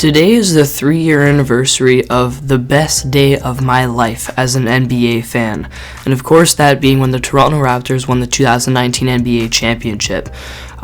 Today is the 3-year anniversary of the best day of my life as an NBA fan, and of course that being when the Toronto Raptors won the 2019 NBA championship.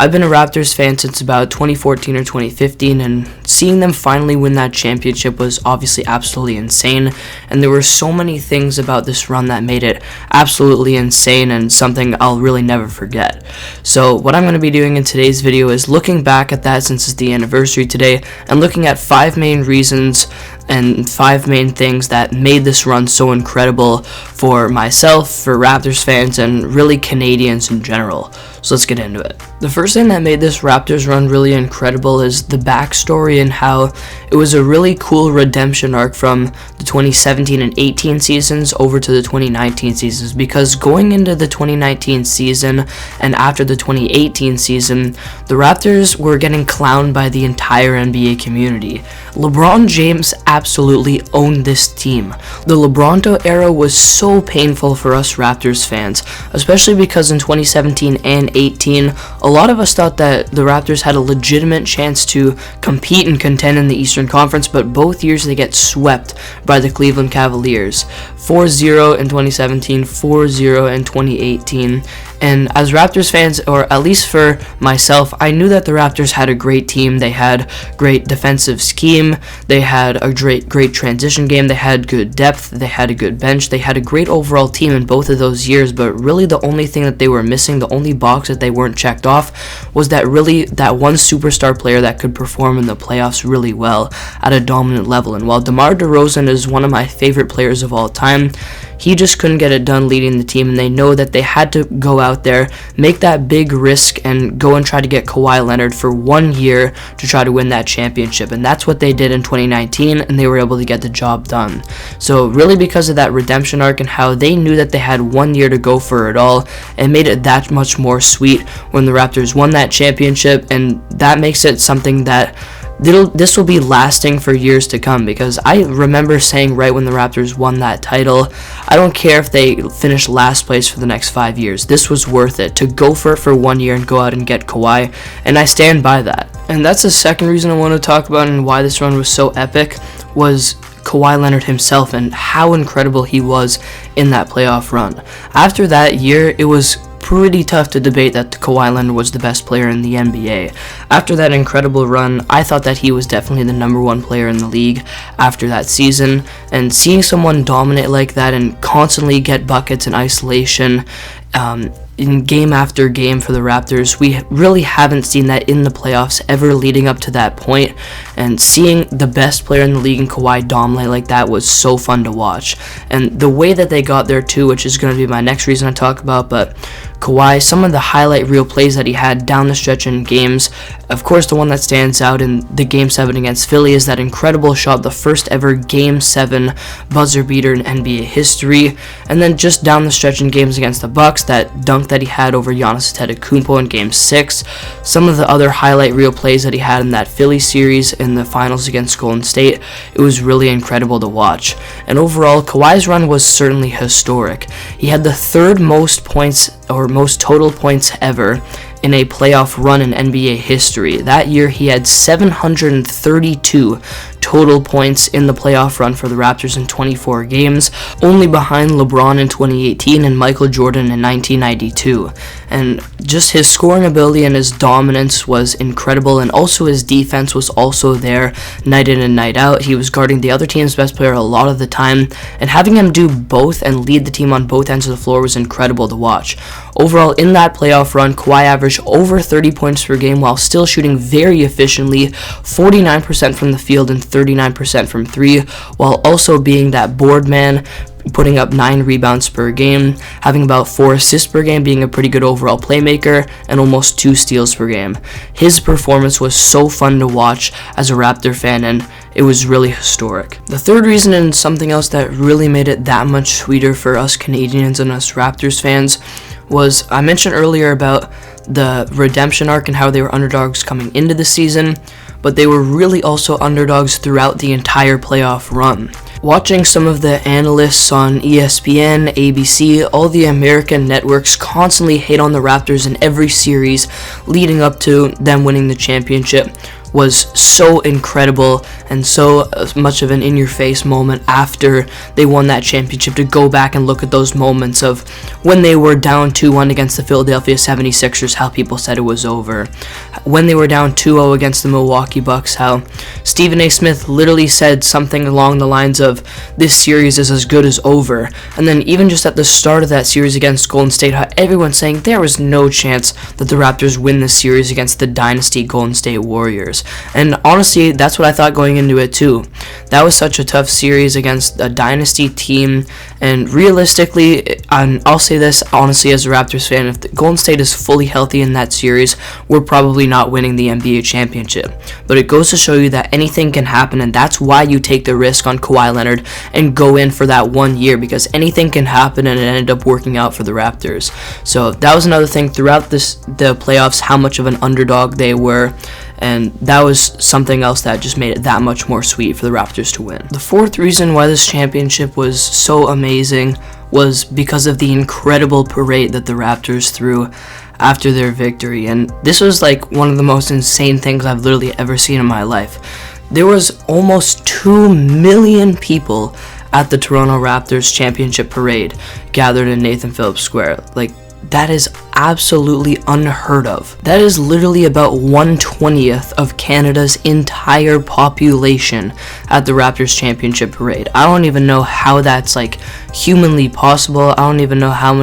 I've been a Raptors fan since about 2014 or 2015, and seeing them finally win that championship was obviously absolutely insane, and there were so many things about this run that made it absolutely insane and something I'll really never forget. So what I'm going to be doing in today's video is looking back at that since it's the anniversary today, and looking at 5 main reasons and 5 main things that made this run so incredible for myself, for Raptors fans, and really Canadians in general. So let's get into it. The first thing that made this Raptors run really incredible is the backstory and how it was a really cool redemption arc from the 2017 and 18 seasons over to the 2019 seasons, because going into the 2019 season and after the 2018 season, the Raptors were getting clowned by the entire NBA community. LeBron James absolutely owned this team. The LeBronto era was so painful for us Raptors fans, especially because in 2017 and 18, a lot of us thought that the Raptors had a legitimate chance to compete and contend in the Eastern Conference, but both years they get swept by the Cleveland Cavaliers. 4-0 in 2017, 4-0 in 2018. And as Raptors fans, or at least for myself, I knew that the Raptors had a great team. They had great defensive scheme. They had a great transition game. They had good depth. They had a good bench. They had a great overall team in both of those years. But really the only thing that they were missing, the only box that they weren't checked off, was that one superstar player that could perform in the playoffs really well at a dominant level. And while DeMar DeRozan is one of my favorite players of all time, he just couldn't get it done leading the team, and they know that they had to go out there, make that big risk, and go and try to get Kawhi Leonard for 1 year to try to win that championship. And that's what they did in 2019, and they were able to get the job done. So really because of that redemption arc and how they knew that they had 1 year to go for it all, it made it that much more sweet when the Raptors won that championship, and that makes it something that this will be lasting for years to come, because I remember saying right when the Raptors won that title, I don't care if they finish last place for the next 5 years. This was worth it to go for it for 1 year and go out and get Kawhi, and I stand by that. And that's the second reason I want to talk about and why this run was so epic, was Kawhi Leonard himself and how incredible he was in that playoff run. After that year, it was pretty tough to debate that Kawhi Leonard was the best player in the NBA. After that incredible run, I thought that he was definitely the number 1 player in the league after that season, and seeing someone dominate like that and constantly get buckets in isolation, in game after game for the Raptors, we really haven't seen that in the playoffs ever leading up to that point, and seeing the best player in the league in Kawhi dominate like that was so fun to watch. And the way that they got there too, which is going to be my next reason I talk about, but Kawhi, some of the highlight reel plays that he had down the stretch in games. Of course, the one that stands out in the Game 7 against Philly is that incredible shot, the first ever Game 7 buzzer beater in NBA history. And then just down the stretch in games against the Bucks, that dunk that he had over Giannis Antetokounmpo in Game 6. Some of the other highlight reel plays that he had in that Philly series in the finals against Golden State, it was really incredible to watch. And overall, Kawhi's run was certainly historic. He had the 3rd most points, or most total points ever, in a playoff run in NBA history. That year he had 732 total points in the playoff run for the Raptors in 24 games, only behind LeBron in 2018 and Michael Jordan in 1992. And just his scoring ability and his dominance was incredible, and also his defense was also there night in and night out. He was guarding the other team's best player a lot of the time, and having him do both and lead the team on both ends of the floor was incredible to watch. Overall, in that playoff run, Kawhi averaged over 30 points per game while still shooting very efficiently, 49% from the field and 39% from 3, while also being that board man, putting up 9 rebounds per game, having about 4 assists per game, being a pretty good overall playmaker, and almost 2 steals per game. His performance was so fun to watch as a Raptor fan, and it was really historic. The third reason, and something else that really made it that much sweeter for us Canadians and us Raptors fans, was I mentioned earlier about the redemption arc and how they were underdogs coming into the season, but they were really also underdogs throughout the entire playoff run. Watching some of the analysts on ESPN, ABC, all the American networks constantly hate on the Raptors in every series leading up to them winning the championship was so incredible and so much of an in-your-face moment after they won that championship, to go back and look at those moments of when they were down 2-1 against the Philadelphia 76ers, how people said it was over. When they were down 2-0 against the Milwaukee Bucks, how Stephen A. Smith literally said something along the lines of, this series is as good as over. And then even just at the start of that series against Golden State, how everyone's saying there was no chance that the Raptors win this series against the dynasty Golden State Warriors. And honestly, that's what I thought going into it too. That was such a tough series against a dynasty team, and realistically, I'll say this honestly as a Raptors fan, if the Golden State is fully healthy in that series, we're probably not winning the NBA championship. But it goes to show you that anything can happen, and that's why you take the risk on Kawhi Leonard and go in for that 1 year, because anything can happen, and it ended up working out for the Raptors. So that was another thing throughout the playoffs, how much of an underdog they were, and that was something else that just made it that much more sweet for the Raptors to win. The fourth reason why this championship was so amazing was because of the incredible parade that the Raptors threw after their victory, and this was like one of the most insane things I've literally ever seen in my life. There was almost 2 million people at the Toronto Raptors championship parade gathered in Nathan Phillips Square. Like, that is absolutely unheard of. That is literally about 1/20th of Canada's entire population at the Raptors championship parade. I don't even know how that's like humanly possible. I don't even know how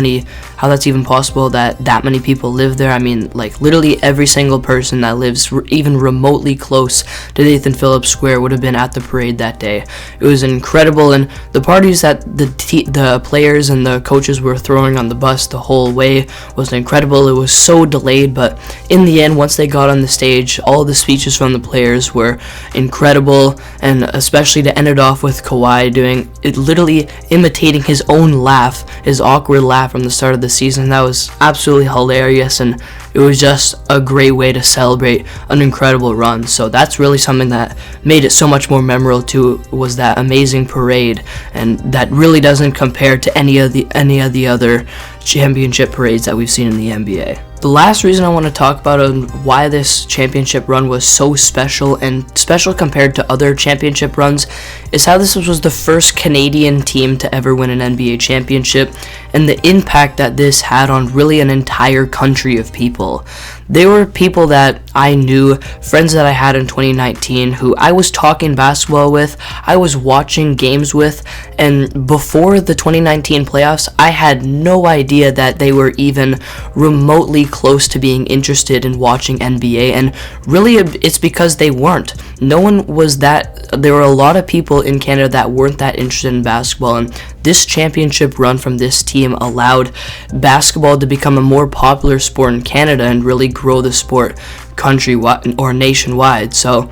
that's even possible that many people live there. I mean, like, literally every single person that lives even remotely close to Nathan Phillips Square would have been at the parade that day. It was incredible, and the parties that the players and the coaches were throwing on the bus the whole way was incredible. It was so delayed, but in the end, once they got on the stage, all the speeches from the players were incredible, and especially to end it off with Kawhi doing it, literally imitating his own laugh, his awkward laugh from the start of the season. That was absolutely hilarious, and it was just a great way to celebrate an incredible run. So that's really something that made it so much more memorable too, was that amazing parade, and that really doesn't compare to any of the other championship parades that we've seen in the NBA. The last reason I want to talk about on why this championship run was so special, and special compared to other championship runs, is how this was the first Canadian team to ever win an NBA championship, and the impact that this had on really an entire country of people. They were people that I knew, friends that I had in 2019, who I was talking basketball with, I was watching games with, and before the 2019 playoffs, I had no idea that they were even remotely close to being interested in watching NBA, and really it's because they weren't. No one was that. There were a lot of people in Canada that weren't that interested in basketball, and this championship run from this team allowed basketball to become a more popular sport in Canada and really grow the sport countrywide or nationwide. So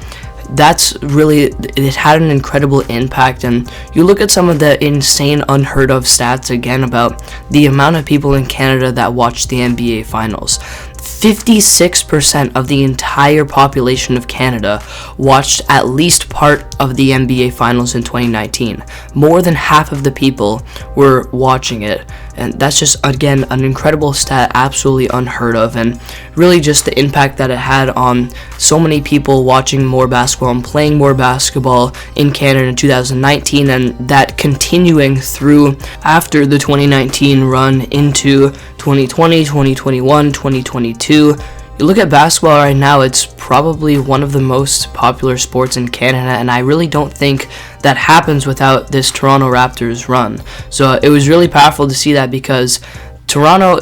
that's really, it had an incredible impact. And you look at some of the insane unheard of stats again about the amount of people in Canada that watch the NBA finals. 56% of the entire population of Canada watched at least part of the NBA Finals in 2019. More than half of the people were watching it, and that's just, again, an incredible stat, absolutely unheard of, and really just the impact that it had on so many people watching more basketball and playing more basketball in Canada in 2019, and that continuing through after the 2019 run into 2020, 2021, 2022. You look at basketball right now, it's probably one of the most popular sports in Canada, and I really don't think that happens without this Toronto Raptors run. So it was really powerful to see that, because Toronto,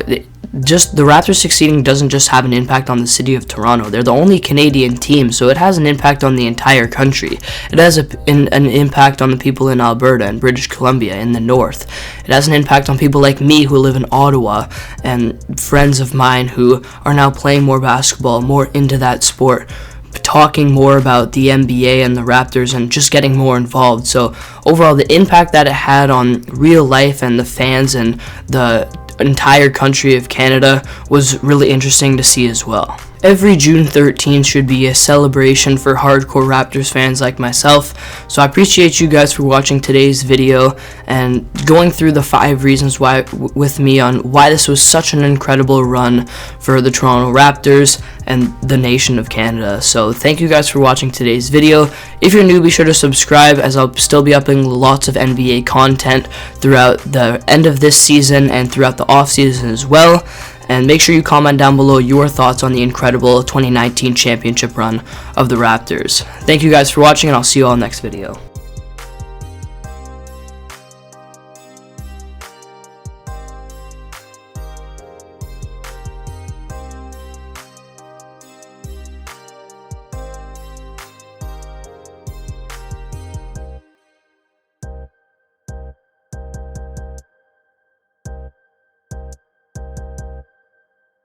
just the Raptors succeeding doesn't just have an impact on the city of Toronto. They're the only Canadian team, so it has an impact on the entire country. It has an impact on the people in Alberta and British Columbia in the north. It has an impact on people like me who live in Ottawa, and friends of mine who are now playing more basketball, more into that sport, talking more about the NBA and the Raptors, and just getting more involved. So overall, the impact that it had on real life and the fans and the entire country of Canada was really interesting to see as well. every June 13th should be a celebration for hardcore Raptors fans like myself. So I appreciate you guys for watching today's video and going through the 5 reasons why with me on why this was such an incredible run for the Toronto Raptors and the nation of Canada. So thank you guys for watching today's video. If you're new, be sure to subscribe, as I'll still be uploading lots of NBA content throughout the end of this season and throughout the off season as well. And make sure you comment down below your thoughts on the incredible 2019 championship run of the Raptors. Thank you guys for watching, and I'll see you all next video.